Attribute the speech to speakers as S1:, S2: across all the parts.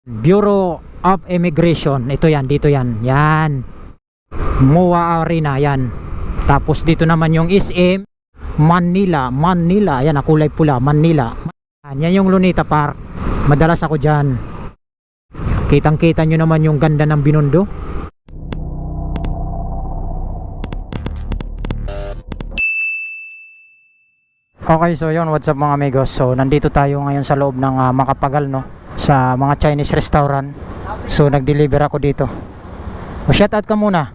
S1: Bureau of Immigration. Ito yan, dito yan. Yan. MOA Arena, yan. Tapos dito naman yung SM Manila. Manila, yan, kulay pula, Manila. Yan yung Luneta Park. Madalas ako dyan. Kitang kita nyo naman yung ganda ng Binondo. Okay, so yun, what's up mga amigos. So nandito tayo ngayon sa loob ng Macapagal, no, sa mga Chinese restaurant. So nag-deliver ako dito. O shoutout ka muna.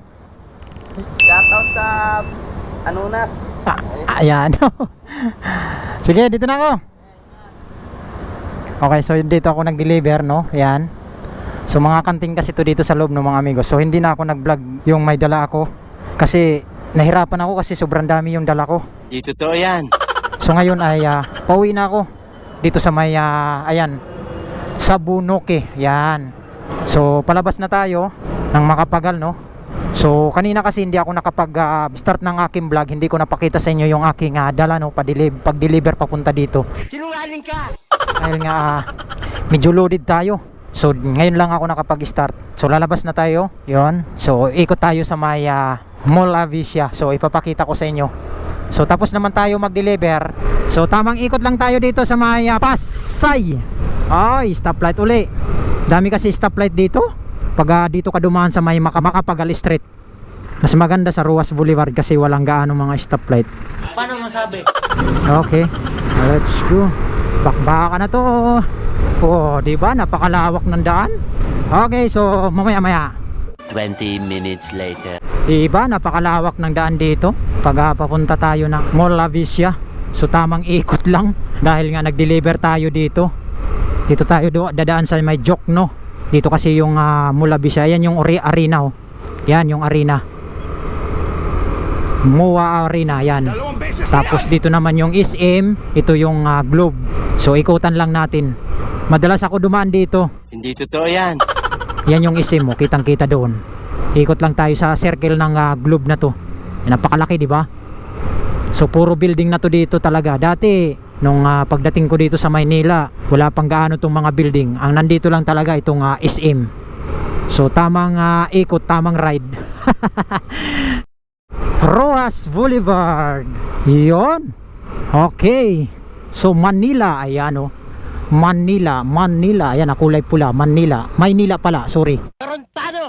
S2: Shoutout sa Anunas.
S1: Ayan. Sige, dito na ako. Okay, so dito ako nag-deliver, no. Ayan. So mga kanting kasi to dito sa loob, no, mga amigos. So hindi na ako nag-vlog yung may dala ako kasi nahirapan ako kasi sobrang dami yung dala ko.
S2: Di totoo yan.
S1: So ngayon ay pauwi na ako dito sa may ayan, sa Bunoke. Yan. So palabas na tayo ng Macapagal, no. So kanina kasi hindi ako nakapag start ng aking vlog. Hindi ko napakita sa inyo yung aking dala, no, pag-deliver papunta dito.
S2: Sinungaling ka.
S1: Dahil nga medyo loaded tayo. So ngayon lang ako nakapag-start. So lalabas na tayo. 'Yon. So ikot tayo sa may Mall Avicia. So ipapakita ko sa inyo. So tapos naman tayo mag-deliver. So tamang ikot lang tayo dito sa may Pasay. Ay, stoplight uli. Dami kasi stoplight dito. Pag dito ka dumaan sa may Macapagal Street. Mas maganda sa Ruas Boulevard kasi walang gaano mga stoplight.
S2: Paano masabi?
S1: Okay, let's go. Bakbaka na to. Oh, di ba? Napakalawak ng daan. Okay, so mamaya-maya.
S2: 20 minutes later.
S1: Di ba? Napakalawak ng daan dito. Pag papunta tayo ng Mall Avicia. So tamang ikot lang dahil nga nag-deliver tayo dito. Dito tayo dadaan sa may Jokno. Dito kasi yung Mall Avicia. Yan yung arena, oh. Yan yung arena. MOA Arena, yan. Tapos dito naman yung SM. Ito yung Globe. So ikutan lang natin. Madalas ako dumaan dito.
S2: Hindi totoo yan.
S1: Yan yung SM mo, kitang kita doon. Ikot lang tayo sa circle ng Globe na to. Napakalaki, di ba? So puro building na to dito talaga. Dati nung pagdating ko dito sa Maynila, wala pang gaano tong mga building. Ang nandito lang talaga itong SM. So tamang ikot, tamang ride. Ruas Boulevard. Yon. Okay. So Manila, ayan, oh. Manila, Manila. Ayan, kulay pula, Manila. Maynila pala, sorry.
S2: Tarantado!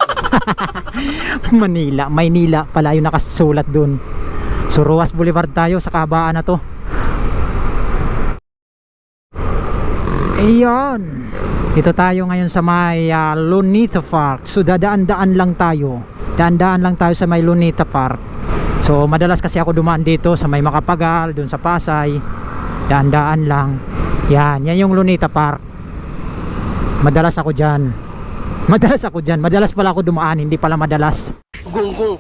S1: Manila, Maynila pala yung nakasulat dun. So Ruas Boulevard tayo sa kahabaan na to. Ayan. Dito tayo ngayon sa may Luneta Park. So dadaan-daan lang tayo. Daan-daan lang tayo sa may Luneta Park. So madalas kasi ako dumaan dito sa may Macapagal, dun sa Pasay. Daan-daan lang. Yan yung Luneta Park. Madalas ako dyan. Madalas pala ako dumaan, hindi pala madalas.
S2: Gunggong.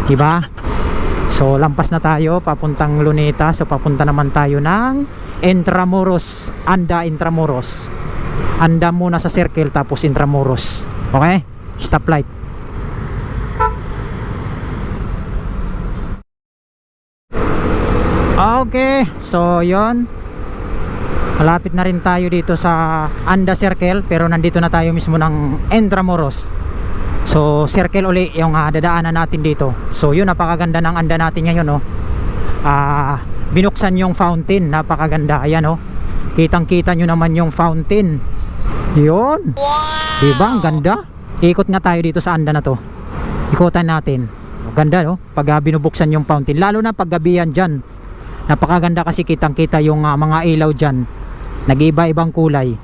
S1: Diba? So lampas na tayo papuntang Luneta. So papunta naman tayo ng Intramuros. Intramuros. Anda muna sa circle tapos Intramuros. Okay? Stoplight. Okay, so yon. Malapit na rin tayo dito sa Anda Circle, pero nandito na tayo mismo ng Intramuros. So circle uli yung dadaanan natin dito. So yun, napakaganda ng Anda natin ngayon, no. Binuksan yung fountain, napakaganda. Ayan, no. Kitang kita nyo naman yung fountain. Yun. Wow. Diba, ang ganda. Ikot nga tayo dito sa Anda na to. Ikutan natin. Ganda, no, pag binubuksan yung fountain. Lalo na pag gabihan dyan. Napakaganda kasi kitang kita yung mga ilaw dyan. Nag-iba-ibang kulay.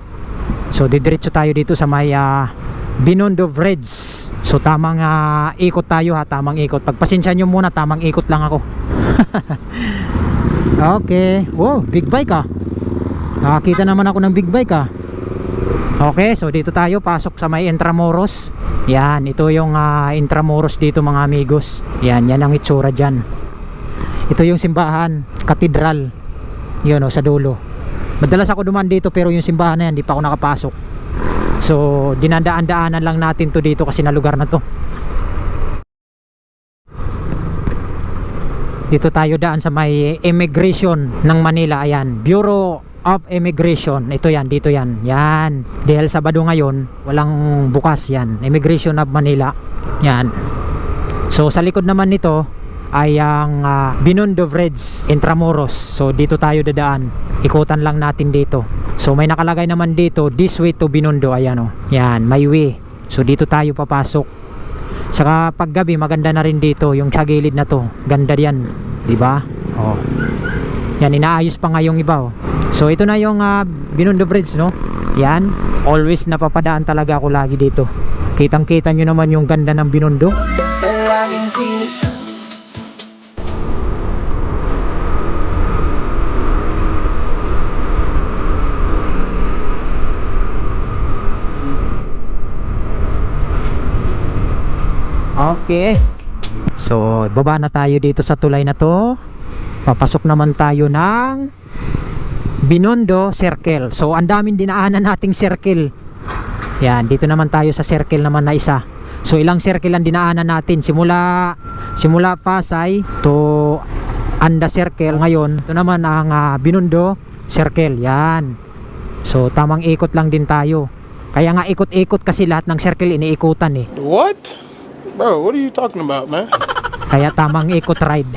S1: So didiretso tayo dito sa may Binondo Bridge. So tamang ikot tayo, ha. Tamang ikot. Pagpasensya nyo muna, tamang ikot lang ako. Okay. Wow, big bike, ah. Nakakita naman ako ng big bike, ah. Okay, so dito tayo pasok sa may Intramuros. Yan, ito yung Intramuros dito, mga amigos. Yan ang itsura dyan. Ito yung simbahan, katedral. Yun, sa dulo. Madalas ako dumaan dito pero yung simbahan na yan, di pa ako nakapasok. So dinadaan-daanan lang natin to dito kasi na lugar na to. Dito tayo daan sa may immigration ng Manila. Ayan, Bureau of Immigration. Ito yan, dito yan. Yan. Dahil Sabado ngayon, walang bukas yan. Immigration of Manila. Yan. So sa likod naman nito ay ang Binondo Bridge, Intramuros. So dito tayo dadaan. Ikutan lang natin dito. So may nakalagay naman dito, this way to Binondo. Ayan o. Yan, may way. So dito tayo papasok. Saka paggabi maganda na rin dito yung sa gilid na to. Ganda diyan, 'di ba? Oh. Yan, inaayos pa nga yung iba oh. So ito na yung Binondo Bridge, no? Yan, always napapadaan talaga ako lagi dito. Kitang-kita nyo naman yung ganda ng Binondo. Okay. So, baba na tayo dito sa tulay na to. Papasok naman tayo ng Binondo Circle. So, ang daming dinaanan nating circle. Yan, dito naman tayo sa circle naman na isa. So, ilang circle ang dinaanan natin simula Pasay to Anda Circle. Ngayon, ito naman ang Binondo Circle. Yan. So, tamang ikot lang din tayo. Kaya nga ikot-ikot kasi lahat ng circle iniikutan eh.
S3: What? Bro, what are you talking about, man?
S1: Kaya tamang ikot ride.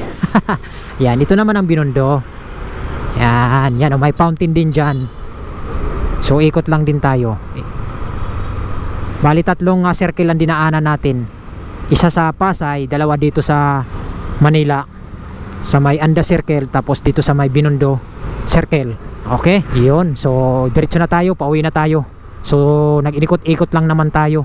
S1: Yan, ito naman ang Binondo. Yan, yan, may fountain din dyan. So ikot lang din tayo. Bali 3 circle ang dinaanan natin. Isa sa Pasay, 2 dito sa Manila, sa may Anda Circle, tapos dito sa may Binondo Circle. Okay, yun. So diretso na tayo, pauwi na tayo. So nag-ikot-ikot lang naman tayo.